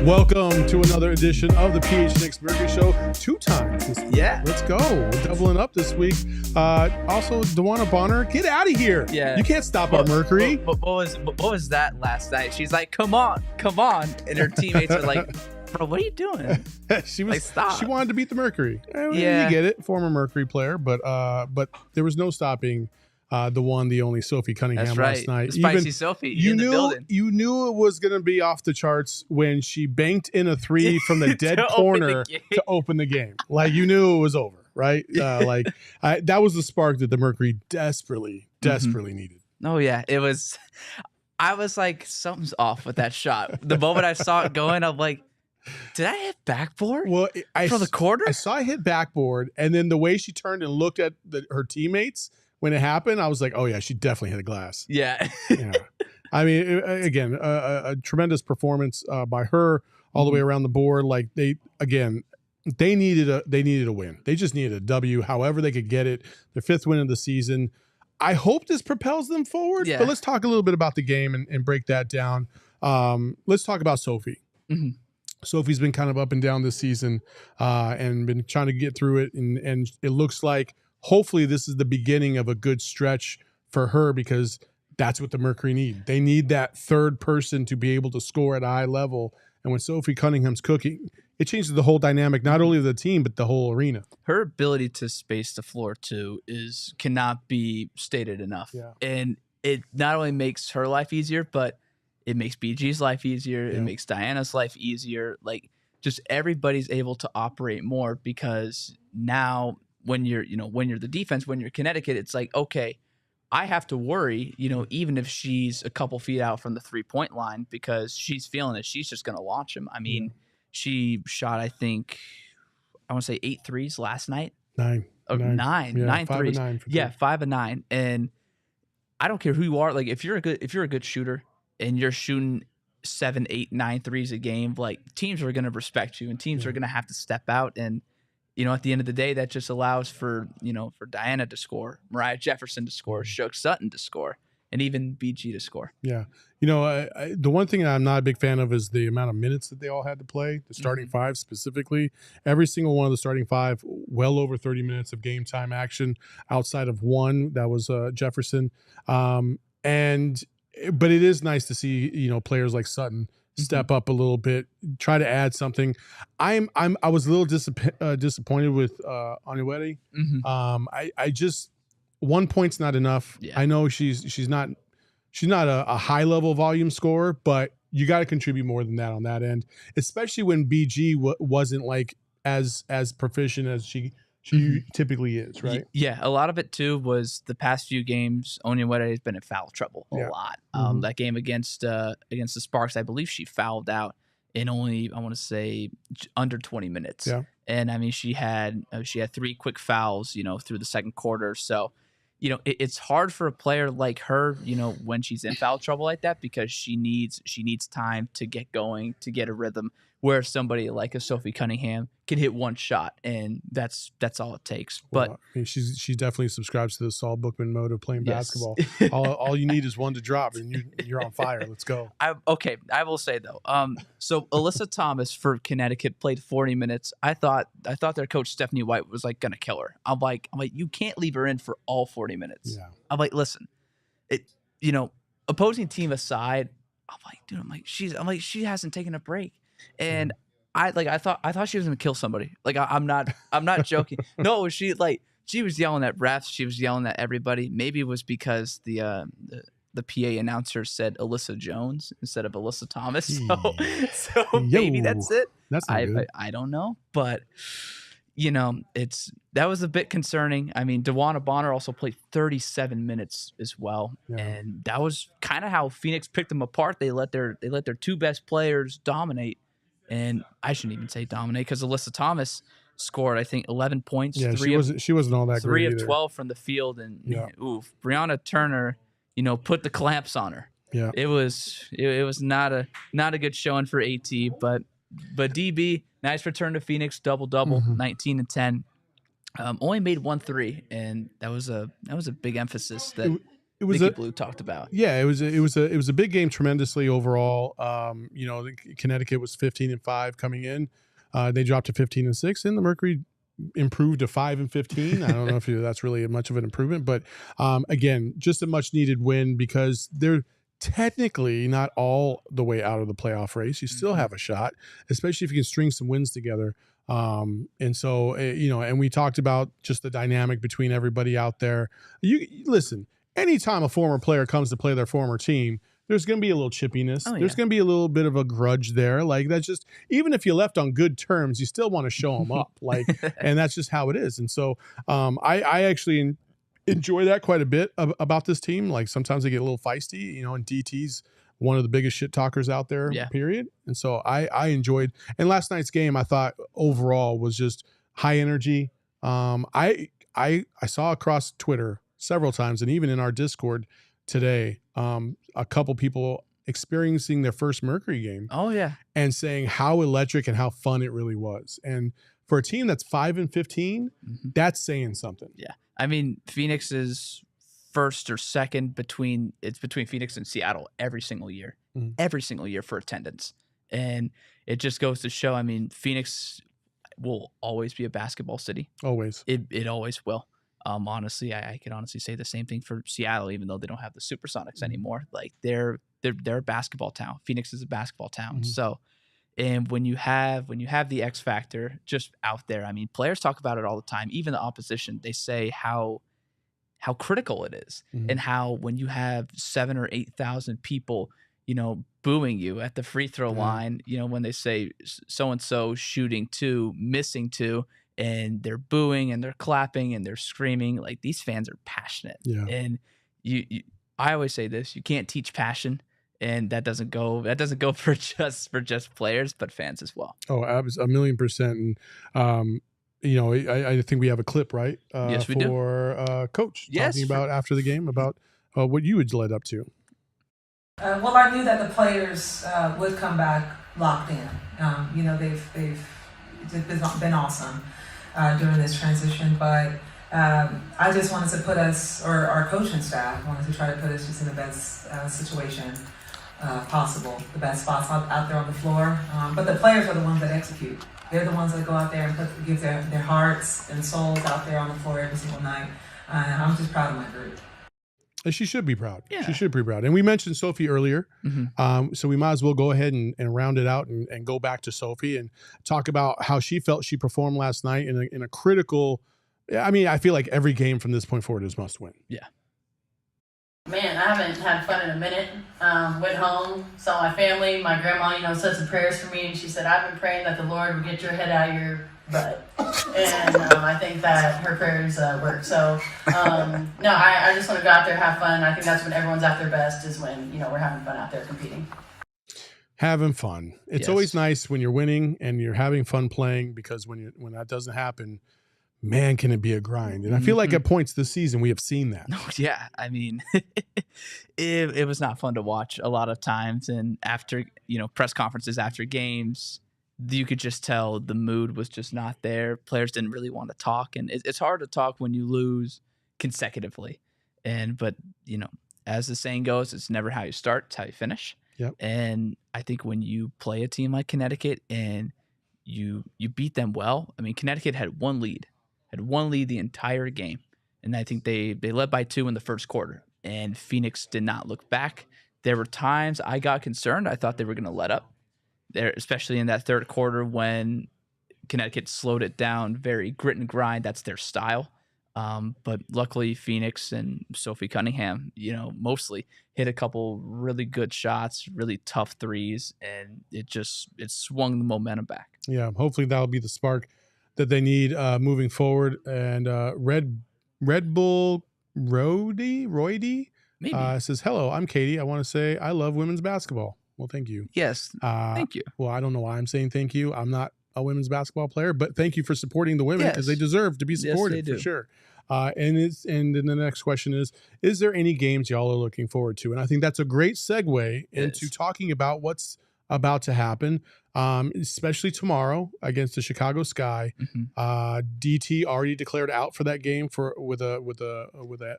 Welcome to another edition of the Phoenix Mercury Show. 2 times this week. Yeah. Let's go. We're doubling up this week. Also, Dewana Bonner, get out of here. Yeah. You can't stop our Mercury. What was that last night? She's like, come on. And her teammates are like, bro, what are you doing? She was like, stop. She wanted to beat the Mercury. Yeah. You get it. Former Mercury player, but there was no stopping the one, the only Sophie Cunningham. That's right. Last night. Spicy Sophie in the building. You knew it was going to be off the charts when she banked in a 3 from the dead corner to open the game. Like, you knew it was over, right? That was the spark that the Mercury desperately needed. Oh, yeah. I was like, something's off with that shot. The moment I saw it going, I'm like, did I hit backboard? Well, from the corner? I saw it hit backboard, and then the way she turned and looked at her teammates when it happened, I was like, oh, yeah, she definitely hit a glass. Yeah. Yeah. I mean, again, a tremendous performance by her all the way around the board. Like, they needed a win. They just needed a W, however they could get it. Their 5th win of the season. I hope this propels them forward. Yeah. But let's talk a little bit about the game and break that down. Let's talk about Sophie. Mm-hmm. Sophie's been kind of up and down this season and been trying to get through it. And it looks like hopefully this is the beginning of a good stretch for her, because that's what the Mercury need. They need that third person to be able to score at a high level. And when Sophie Cunningham's cooking, it changes the whole dynamic, not only of the team, but the whole arena. Her ability to space the floor, too, cannot be stated enough. Yeah. And it not only makes her life easier, but it makes BG's life easier. Yeah. It makes Diana's life easier. Like, just everybody's able to operate more, because now when you're the defense, when you're Connecticut, it's like, okay, I have to worry, even if she's a couple feet out from the 3-point line, because she's feeling it. She's just going to launch him. I mean, she shot, I think, I want to say 8 threes last night. 9. Oh, 9. Yeah, 9 5 threes. of 9 for Yeah, two. 5 of 9. And I don't care who you are. Like, if you're a good shooter and you're shooting 7, 8, 9 threes a game, like, teams are going to respect you, and teams are going to have to step out. And at the end of the day, that just allows for Diana to score, Mariah Jefferson to score, Shook Sutton to score, and even BG to score. Yeah. The one thing I'm not a big fan of is the amount of minutes that they all had to play, the starting 5 specifically. Every single one of the starting 5, well over 30 minutes of game time action, outside of one, that was Jefferson. But it is nice to see, players like Sutton step up a little bit, try to add something. I was a little disappointed with Anueti. Mm-hmm. I just 1 point's not enough. Yeah. I know she's not a high level volume scorer, but you got to contribute more than that on that end, especially when BG wasn't like as proficient as she typically is, right? Yeah, a lot of it too was the past few games. Onyewere has been in foul trouble a lot. That game against the Sparks, I believe she fouled out in only, I want to say, under 20 minutes. Yeah. And I mean, she had 3 quick fouls, through the second quarter. So, it's hard for a player like her, when she's in foul trouble like that, because she needs time to get going, to get a rhythm, where somebody like a Sophie Cunningham can hit one shot, and that's all it takes. But I mean, she definitely subscribes to the Saul Bookman mode of playing basketball. all you need is one to drop, and you're on fire. Let's go. I will say though, so Alyssa Thomas for Connecticut played 40 minutes. I thought their coach Stephanie White was like gonna kill her. I'm like, you can't leave her in for all 40 minutes. Yeah. I'm like, listen, opposing team aside, I'm like, dude, I'm like, she hasn't taken a break. And I thought she was gonna kill somebody. Like I'm not joking. No, she was yelling at refs, she was yelling at everybody. Maybe it was because the PA announcer said Alyssa Jones instead of Alyssa Thomas. So maybe that's it. That's not good. I don't know, but that was a bit concerning. I mean, DeWanna Bonner also played 37 minutes as well, and that was kind of how Phoenix picked them apart. They let their two best players dominate, and I shouldn't even say dominate because Alyssa Thomas scored, I think, 11 points. Yeah, she wasn't all that great. 3 of 12 from the field, and Brianna Turner, put the clamps on her. Yeah, it was not a good showing for AT, but DB, nice return to Phoenix, double-double, 19 and 10. Only made 1 3, and that was a big emphasis that Nikki Blue talked about. Yeah, it was a big game tremendously overall. Connecticut was 15 and 5 coming in. They dropped to 15 and 6, and the Mercury improved to 5 and 15. I don't know if that's really much of an improvement, but again, just a much needed win because they're technically not all the way out of the playoff race. You still have a shot, especially if you can string some wins together. And so, and we talked about just the dynamic between everybody out there. You listen, anytime a former player comes to play their former team, there's going to be a little chippiness. There's going to be a little bit of a grudge there. Like that's just, even if you left on good terms, you still want to show them up. Like, and that's just how it is. And so, I actually enjoy that quite a bit about this team. Like sometimes they get a little feisty, and DT's one of the biggest shit talkers out there, period. And so I enjoyed, and last night's game I thought overall was just high energy. I saw across Twitter several times and even in our Discord today, a couple people experiencing their first Mercury game. Oh yeah. And saying how electric and how fun it really was. And for a team that's 5 and 15, that's saying something. Yeah. I mean, Phoenix is first or second between Phoenix and Seattle every single year for attendance. And it just goes to show, I mean, Phoenix will always be a basketball city. Always. It always will. Honestly, I could honestly say the same thing for Seattle, even though they don't have the Supersonics anymore. Like they're a basketball town. Phoenix is a basketball town. So, and when you have the X factor just out there, I mean, players talk about it all the time. Even the opposition, they say how critical it is, and how when you have 7,000 or 8,000 people, booing you at the free throw line, when they say so and so shooting 2, missing 2. And they're booing and they're clapping and they're screaming. Like these fans are passionate. Yeah. And I always say this: you can't teach passion, and that doesn't go for just players, but fans as well. Oh, 1,000,000%. And I think we have a clip, right? Yes, we for Coach talking about after the game about what you had led up to. Well, I knew that the players would come back locked in. They've been awesome during this transition, but I just wanted to put us, or our coaching staff wanted to try to put us just in the best situation possible, the best spots out there on the floor. But the players are the ones that execute. They're the ones that go out there and give their hearts and souls out there on the floor every single night. I'm just proud of my group. And she should be proud. Yeah. She should be proud. And we mentioned Sophie earlier. So we might as well go ahead and round it out and go back to Sophie and talk about how she felt she performed last night in a critical. I mean, I feel like every game from this point forward is must win. Yeah. Man, I haven't had fun in a minute. Went home, saw my family. My grandma, said some prayers for me, and she said, I've been praying that the Lord would get your head out of your butt. And I think that her prayers work. So, no, I just want to go out there, have fun. I think that's when everyone's at their best, is when, we're having fun out there competing. Having fun. It's always nice when you're winning and you're having fun playing, because when that doesn't happen, man, can it be a grind. And I feel like at points this season, we have seen that. Oh, yeah. I mean, it was not fun to watch a lot of times. And after, press conferences after games, you could just tell the mood was just not there. Players didn't really want to talk. And it's hard to talk when you lose consecutively. But as the saying goes, it's never how you start, it's how you finish. Yep. And I think when you play a team like Connecticut and you beat them well, I mean, Connecticut had one lead the entire game. And I think they led by 2 in the first quarter. And Phoenix did not look back. there were times I got concerned. I thought they were going to let up there, especially in that third quarter when Connecticut slowed it down. Very grit and grind. That's their style. But luckily, Phoenix and Sophie Cunningham, mostly hit a couple really good shots, really tough threes, and it swung the momentum back. Yeah, hopefully that'll be the spark that they need moving forward. And Red Bull Roydy Maybe. says, "Hello, I'm Katie. I want to say I love women's basketball." Well, thank you. Yes, thank you. Well, I don't know why I'm saying thank you. I'm not a women's basketball player, but thank you for supporting the women as they deserve to be supported for sure. And then the next question is there any games y'all are looking forward to? And I think that's a great segue into talking about what's about to happen, especially tomorrow against the Chicago Sky. DT already declared out for that game with a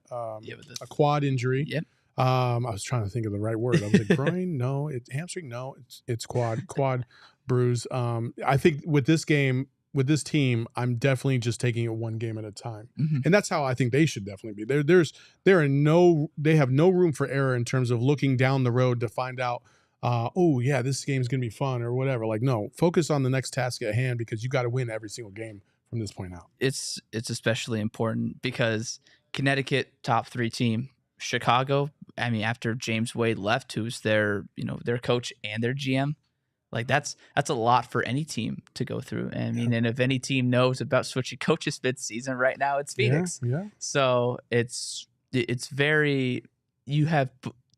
quad injury. Yep. I was trying to think of the right word. I was like, groin? No. It's hamstring? No. It's quad bruise. I think with this game, with this team, I'm definitely just taking it one game at a time. And that's how I think they should definitely be. They have no room for error in terms of looking down the road to find out, this game's going to be fun or whatever. Like, no, focus on the next task at hand because you got to win every single game from this point out. It's especially important because Connecticut, top 3 team, Chicago, I mean, after James Wade left, who's their coach and their GM, like that's a lot for any team to go through. I mean, and if any team knows about switching coaches mid-season right now, it's Phoenix. Yeah. So it's very, you have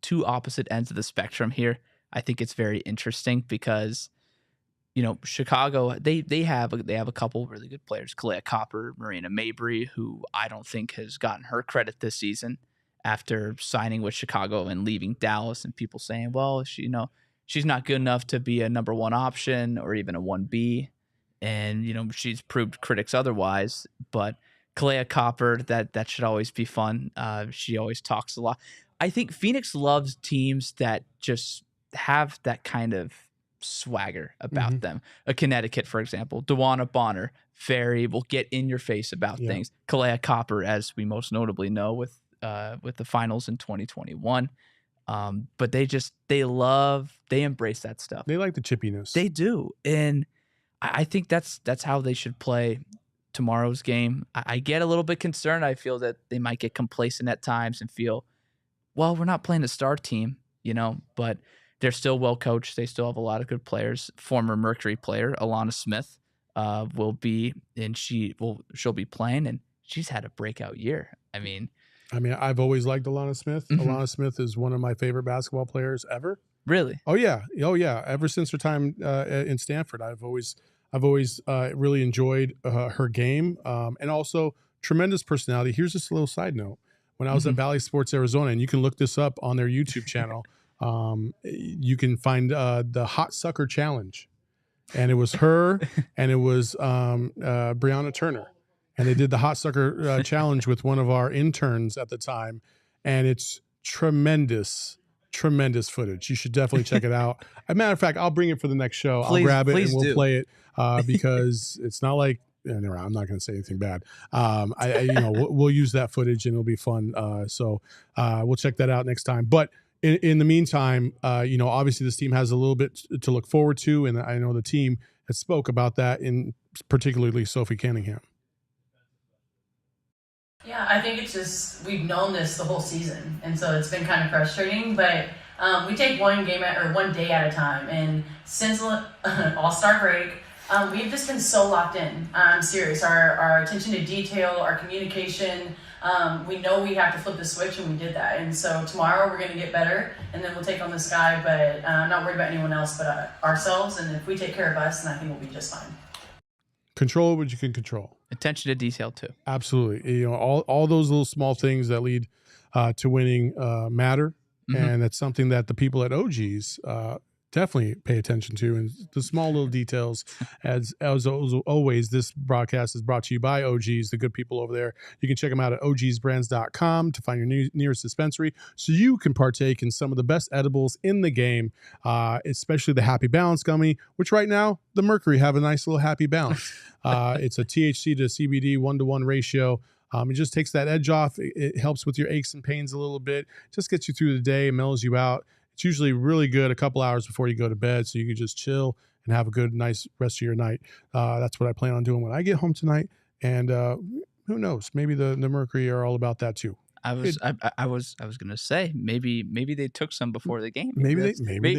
2 opposite ends of the spectrum here. I think it's very interesting because, Chicago, they have a couple really good players, Kalea Copper, Marina Mabry, who I don't think has gotten her credit this season after signing with Chicago and leaving Dallas, and people saying, well, she's not good enough to be a number 1 option or even a 1B. And, she's proved critics otherwise. But Kalea Copper, that should always be fun. She always talks a lot. I think Phoenix loves teams that just have that kind of swagger about them. A Connecticut, for example, Dewana Bonner, will get in your face about things. Kalea Copper, as we most notably know with the finals in 2021. But they embrace that stuff. They like the chippiness. They do. And I think that's how they should play tomorrow's game. I get a little bit concerned. I feel that they might get complacent at times and feel, well, we're not playing a star team, but they're still well coached. They still have a lot of good players. Former Mercury player, Alana Smith, will be, and she'll be playing, and she's had a breakout year. I mean, I've always liked Alana Smith. Alana Smith is one of my favorite basketball players ever. Really? Oh yeah. Ever since her time in Stanford, I've always really enjoyed her game, and also tremendous personality. Here's just a little side note: when I was at Valley Sports Arizona, and you can look this up on their YouTube channel, you can find the Hot Sucker Challenge, and it was her and it was Brianna Turner. And they did the Hot Sucker Challenge with one of our interns at the time. And it's tremendous footage. You should definitely check it out. As a matter of fact, I'll bring it for the next show. I'll grab it and we'll play it because it's not like, anyway, I'm not going to say anything bad. We'll use that footage and it'll be fun. So we'll check that out next time. But in the meantime, obviously this team has a little bit to look forward to. And I know the team has spoke about that, in particularly Sophie Cunningham. Yeah, I think it's just, we've known this the whole season, and so it's been kind of frustrating, but we take one day at a time, and since All-Star break, we've just been so locked in. I'm serious. Our attention to detail, our communication, we know we have to flip the switch, and we did that, and so tomorrow we're going to get better, and then we'll take on this guy, but I'm not worried about anyone else but ourselves, and if we take care of us, then I think we'll be just fine. Control what you can control. Attention to detail too. Absolutely. All those little small things that lead to winning matter. And that's something that the people at OGs definitely pay attention to, and the small little details. As always, this broadcast is brought to you by OGs, the good people over there. You can check them out at ogsbrands.com to find your nearest dispensary so you can partake in some of the best edibles in the game, especially the Happy Balance gummy, which right now, the Mercury have a nice little Happy Balance. It's a THC to CBD 1-to-1 ratio. It just takes that edge off. It helps with your aches and pains a little bit. Just gets you through the day, mellows you out. It's usually really good a couple hours before you go to bed, so you can just chill and have a good, nice rest of your night. That's what I plan on doing when I get home tonight. And who knows? Maybe the Mercury are all about that too. I was gonna say maybe they took some before the game. Maybe they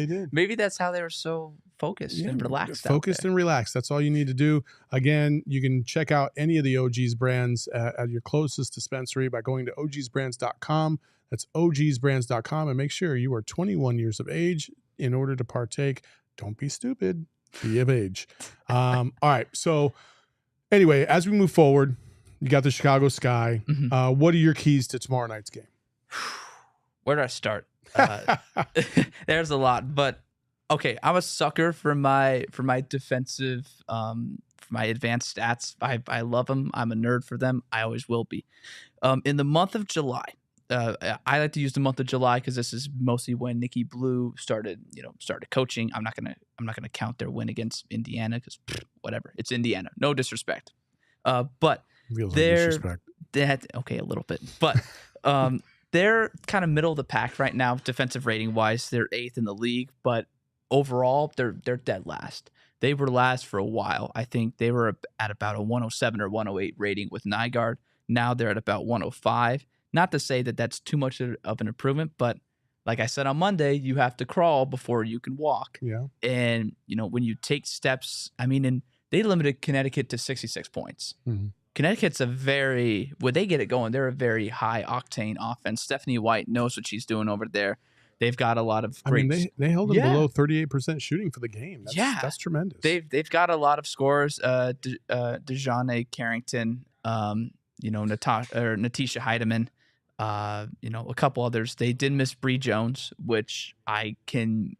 did. Maybe that's how they were so focused and relaxed. Focused and relaxed. That's all you need to do. Again, you can check out any of the OG's brands at your closest dispensary by going to ogsbrands.com. That's ogsbrands.com, and make sure you are 21 years of age in order to partake. Don't be stupid. Be of age. All right. So anyway, as we move forward, you got the Chicago Sky. What are your keys to tomorrow night's game? Where do I start? There's a lot, but okay. I'm a sucker for my defensive, for my advanced stats. I love them. I'm a nerd for them. I always will be. In the month of July, I like to use the month of July because this is mostly when Nikki Blue started coaching. I'm not gonna count their win against Indiana because whatever. It's Indiana. No disrespect. But they're okay a little bit, but they're kind of middle of the pack right now, defensive rating wise. They're 8th in the league, but overall they're dead last. They were last for a while. I think they were at about a 107 or 108 rating with Nygaard. Now they're at about 105. Not to say that that's too much of an improvement, but like I said on Monday, you have to crawl before you can walk. Yeah. And when you take steps, and they limited Connecticut to 66 points. Connecticut's when they get it going, they're a very high octane offense. Stephanie White knows what she's doing over there. They've got a lot of great. They held them below 38% shooting for the game. That's tremendous. They've got a lot of scores. Dejanay Carrington, Natisha Heidemann, a couple others. They did miss Bree Jones, which I can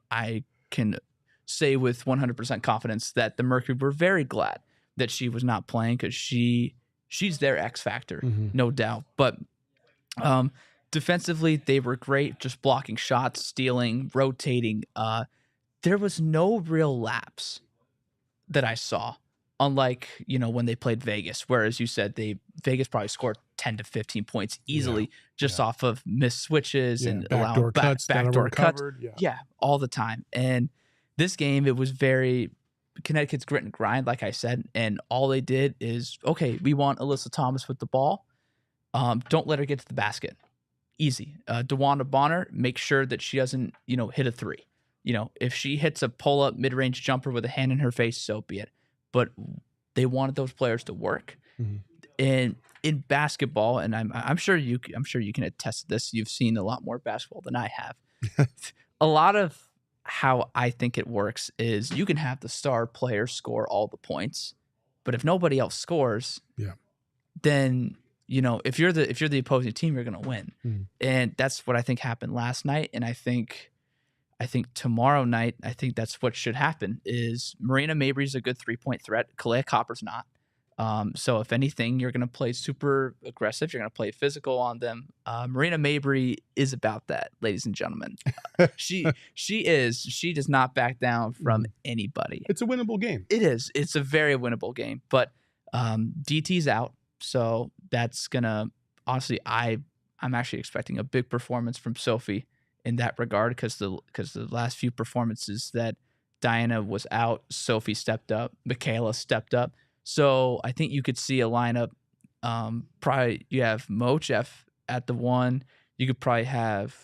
say with 100% confidence that the Mercury were very glad that she was not playing because she's their X factor, no doubt. But defensively, they were great, just blocking shots, stealing, rotating. There was no real lapse that I saw, unlike when they played Vegas, whereas you said Vegas probably scored 10 to 15 points easily off of missed switches and allowing backdoor cuts. All the time. And this game, it was very Connecticut's grit and grind, like I said, and all they did is, okay, we want Alyssa Thomas with the ball. Don't let her get to the basket. Easy. DeWanda Bonner, make sure that she doesn't, hit a three. If she hits a pull-up mid-range jumper with a hand in her face, so be it. But they wanted those players to work. And in basketball, and I'm sure you can attest to this. You've seen a lot more basketball than I have. A lot of how I think it works is you can have the star player score all the points, but if nobody else scores, then if you're the opposing team, you're going to win. And that's what I think happened last night. And I think tomorrow night, I think that's what should happen. Is Marina Mabry's a good 3-point threat. Kalea Copper's not. So if anything, you're going to play super aggressive. You're going to play physical on them. Marina Mabry is about that, ladies and gentlemen. She does not back down from anybody. It's a winnable game. It is. It's a very winnable game. But DT's out, so that's gonna honestly. I'm actually expecting a big performance from Sophie in that regard because the last few performances that Diana was out, Sophie stepped up, Michaela stepped up. So I think you could see a lineup. Probably you have Mochef at the 1. You could probably have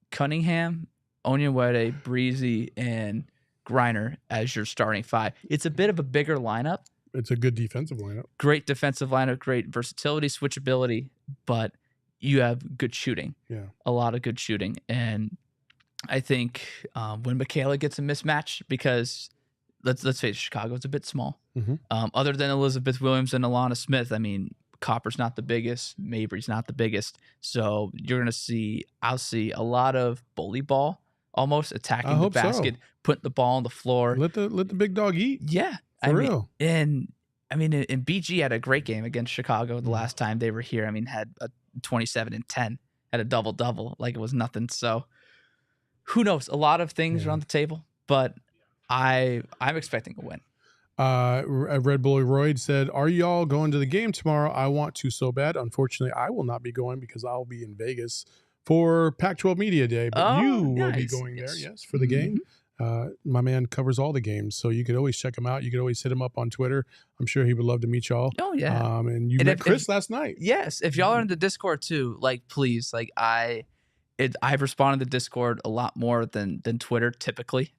Cunningham, Onyewede, Breezy, and Griner as your starting 5. It's a bit of a bigger lineup. It's a good defensive lineup. Great defensive lineup, great versatility, switchability, but you have good shooting. Yeah, a lot of good shooting, and I think when Michaela gets a mismatch, because let's face it, Chicago is a bit small. Other than Elizabeth Williams and Alana Smith, Copper's not the biggest, Mabry's not the biggest, so I'll see a lot of bully ball, almost attacking the basket, putting the ball on the floor. Let the big dog eat. Yeah, for real. And BG had a great game against Chicago the last time they were here. Had a 27 and 10, had a double like it was nothing. So who knows? A lot of things are on the table, but I'm expecting a win. Red Bull Royd said, "Are y'all going to the game tomorrow? I want to so bad. Unfortunately, I will not be going because I'll be in Vegas for Pac-12 Media Day, but you will be nice. going there, yes, for the game. My man covers all the games, so you could always check him out. You could always hit him up on Twitter. I'm sure he would love to meet y'all. Oh yeah. And you met Chris last night. Yes, if y'all are in the Discord too, like please, like I've responded to Discord a lot more than Twitter typically.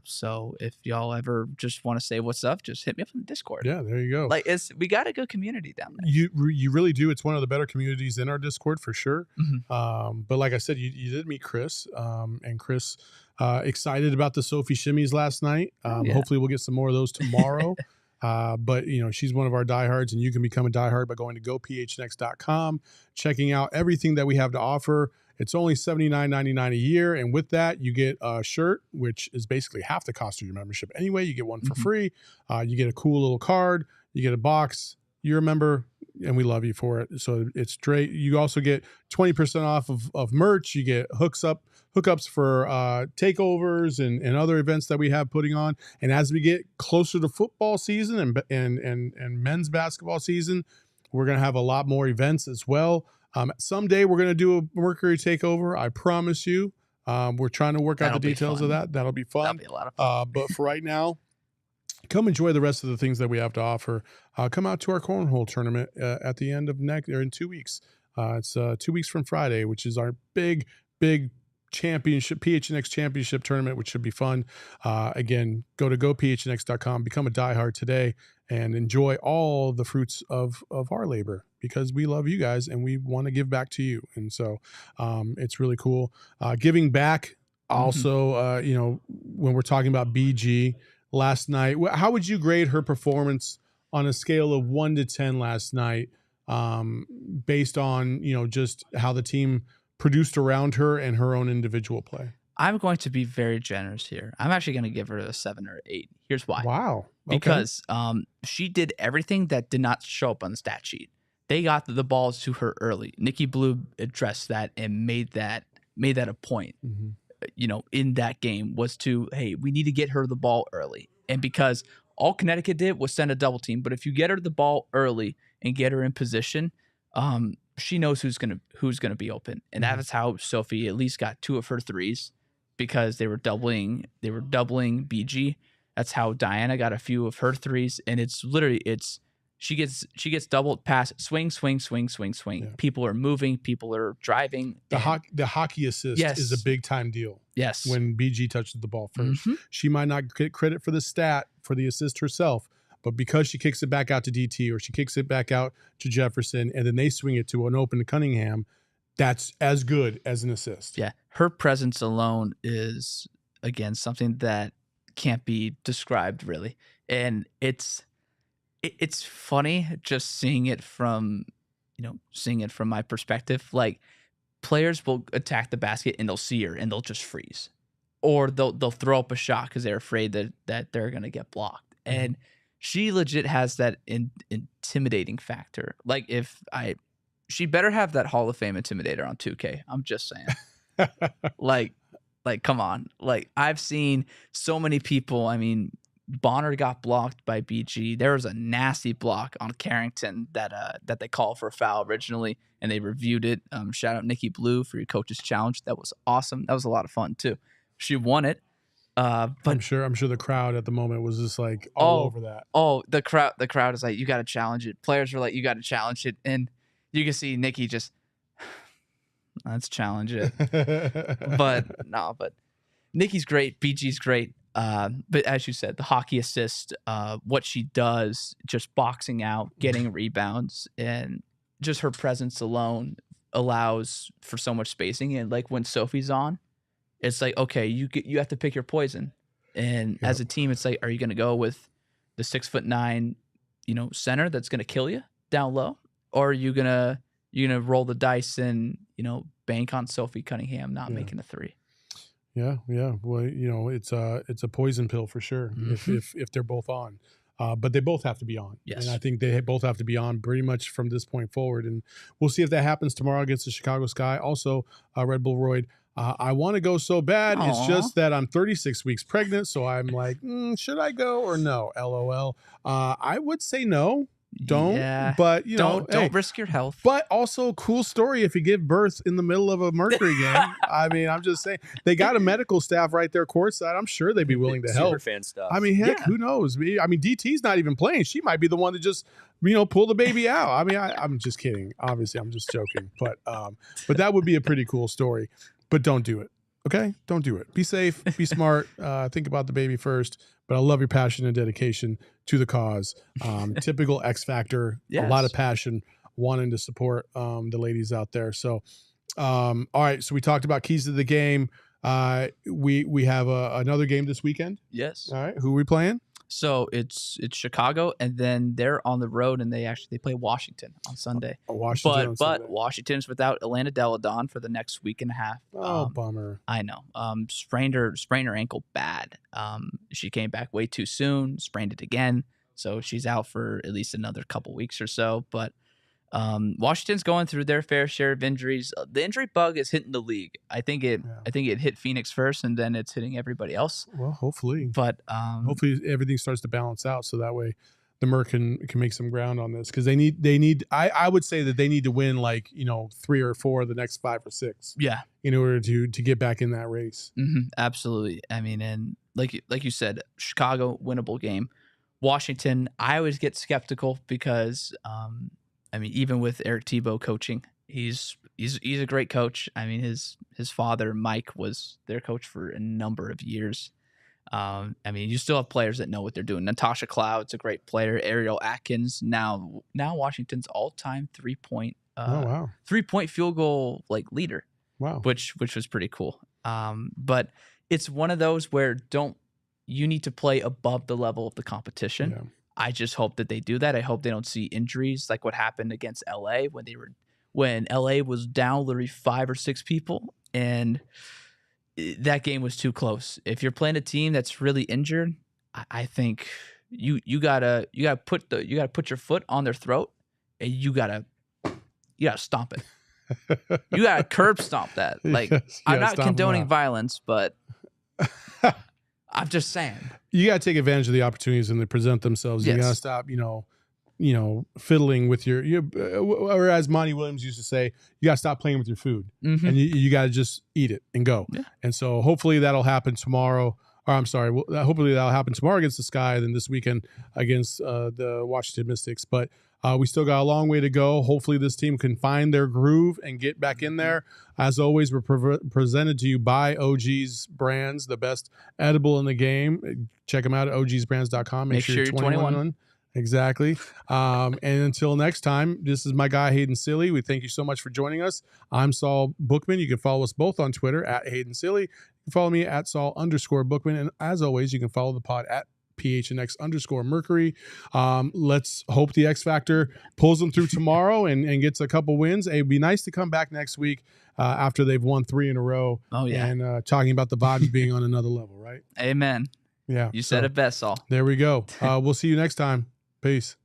So if y'all ever just want to say what's up, just hit me up on the Discord. Yeah, there you go. Like we got a good community down there. You really do. It's one of the better communities in our Discord for sure. But like I said, you did meet Chris, and Chris excited about the Sophie shimmies last night. Hopefully we'll get some more of those tomorrow. But she's one of our diehards, and you can become a diehard by going to gophnx.com, checking out everything that we have to offer. It's only $79.99 a year, and with that, you get a shirt, which is basically half the cost of your membership anyway. You get one for free. You get a cool little card. You get a box. You're a member, and we love you for it. So it's great. You also get 20% off of merch. You get hookups for takeovers and other events that we have putting on. And as we get closer to football season and men's basketball season, we're going to have a lot more events as well. Someday we're going to do a Mercury takeover. I promise you. We're trying to work out the details of that. That'll be fun. That'll be a lot of fun. But for right now, come enjoy the rest of the things that we have to offer. Come out to our cornhole tournament at the end of in 2 weeks. It's 2 weeks from Friday, which is our big championship, PHNX championship tournament, which should be fun. Again, go to gophnx.com, become a diehard today, and enjoy all the fruits of our labor, because we love you guys and we want to give back to you. And so it's really cool. Giving back also, when we're talking about BG last night, how would you grade her performance on a scale of 1 to 10 last night, based on, just how the team produced around her and her own individual play? I'm going to be very generous here. I'm actually going to give her a 7 or 8. Here's why. Wow. Okay. Because she did everything that did not show up on the stat sheet. They got the balls to her early. Nikki Blue addressed that and made that a point. In that game was to, hey, we need to get her the ball early. And because all Connecticut did was send a double team, but if you get her the ball early and get her in position, she knows who's gonna be open. And that is how Sophie at least got 2 of her threes, because they were doubling BG. That's how Diana got a few of her threes. And it's literally she gets doubled, pass, swing. Yeah. People are moving, people are driving. The hockey assist is a big time deal. Yes. When BG touches the ball first. She might not get credit for the stat for the assist herself, but because she kicks it back out to DT or she kicks it back out to Jefferson and then they swing it to an open Cunningham, that's as good as an assist. Yeah. Her presence alone is, again, something that can't be described really. And it's funny just seeing it from my perspective. Like, players will attack the basket and they'll see her and they'll just freeze, or they'll throw up a shot because they're afraid that they're gonna get blocked. And she legit has that intimidating factor. Like, she better have that Hall of Fame intimidator on 2K. I'm just saying. like, come on. Like, I've seen so many people. I mean, Bonner got blocked by BG. There was a nasty block on Carrington that they called for a foul originally, and they reviewed it. Shout out Nikki Blue for your coach's challenge. That was awesome. That was a lot of fun too. She won it. But I'm sure the crowd at the moment was just like all over that. Oh, the crowd is like, you got to challenge it. Players were like, you got to challenge it, and you can see Nikki just, let's challenge it. but Nikki's great. BG's great. But as you said, the hockey assist, what she does, just boxing out, getting rebounds, and just her presence alone allows for so much spacing. And like when Sophie's on, it's like, okay, you have to pick your poison. And as a team, it's like, are you going to go with the 6'9", center that's going to kill you down low, or are you gonna roll the dice and bank on Sophie Cunningham not making a 3? Yeah. Well, it's a poison pill for sure if they're both on. But they both have to be on. Yes. And I think they both have to be on pretty much from this point forward. And we'll see if that happens tomorrow against the Chicago Sky. Also, Red Bull Royd, I want to go so bad. Aww. It's just that I'm 36 weeks pregnant. So I'm like, should I go or no? LOL. I would say no, don't. Yeah. But you know, Don't risk your health. But also, cool story if you give birth in the middle of a Mercury game. I mean, I'm just saying they got a medical staff right there courtside. I'm sure they'd be willing to help. Super fan stuff. I mean, heck, who knows? I mean, DT's not even playing. She might be the one to just pull the baby out. I mean, I'm just kidding. Obviously, I'm just joking. But that would be a pretty cool story. But don't do it. Okay, don't do it. Be safe. Be smart. Think about the baby first. But I love your passion and dedication to the cause. Typical X Factor. Yes. A lot of passion, wanting to support the ladies out there. So, all right. So we talked about keys to the game. We have another game this weekend. Yes. All right. Who are we playing? So it's Chicago, and then they're on the road, and they play Washington on Sunday. Washington. But Washington's without Elena Deladon for the next week and a half. Oh, bummer. I know. Sprained her ankle bad. She came back way too soon, sprained it again, so she's out for at least another couple weeks or so. But Washington's going through their fair share of injuries. The injury bug is hitting the league. I think it hit Phoenix first, and then it's hitting everybody else. Well, hopefully. But hopefully everything starts to balance out, so that way the Merc can make some ground on this, because they need. I would say that they need to win 3 or 4 of the next 5 or 6. Yeah. In order to get back in that race. Mm-hmm, absolutely. I mean, and like you said, Chicago winnable game. Washington, I always get skeptical because even with Eric Tebow coaching, he's a great coach. I mean, his father Mike was their coach for a number of years. You still have players that know what they're doing. Natasha Cloud's a great player. Ariel Atkins, now Washington's all-time 3-point 3-point field goal leader. Wow, which was pretty cool. But it's one of those where you need to play above the level of the competition. Yeah. I just hope that they do that. I hope they don't see injuries like what happened against LA when LA was down literally 5 or 6 people, and that game was too close. If you're playing a team that's really injured, I think you gotta put your foot on their throat, and you gotta stomp it. You gotta curb stomp that. I'm not condoning violence, but I'm just saying. You got to take advantage of the opportunities when they present themselves. Yes. You got to stop, fiddling with your or as Monty Williams used to say, you got to stop playing with your food. Mm-hmm. And you got to just eat it and go. Yeah. And so hopefully that'll happen tomorrow. Or I'm sorry, hopefully that'll happen tomorrow against the Sky, then this weekend against the Washington Mystics. But we still got a long way to go. Hopefully this team can find their groove and get back in there. As always, we're presented to you by OG's Brands, the best edible in the game. Check them out at ogsbrands.com. Make sure you're 21. Exactly. And until next time, this is my guy, Hayden Silly. We thank you so much for joining us. I'm Saul Bookman. You can follow us both on Twitter at Hayden Silly. You can follow me at Saul_Bookman. And as always, you can follow the pod at PHNX_Mercury. Let's hope the X Factor pulls them through tomorrow and gets a couple wins. It'd be nice to come back next week after they've won 3 in a row. Oh, yeah. And talking about the vibes being on another level, right? Amen. Yeah. You said it best, Saul. There we go. We'll see you next time. Peace.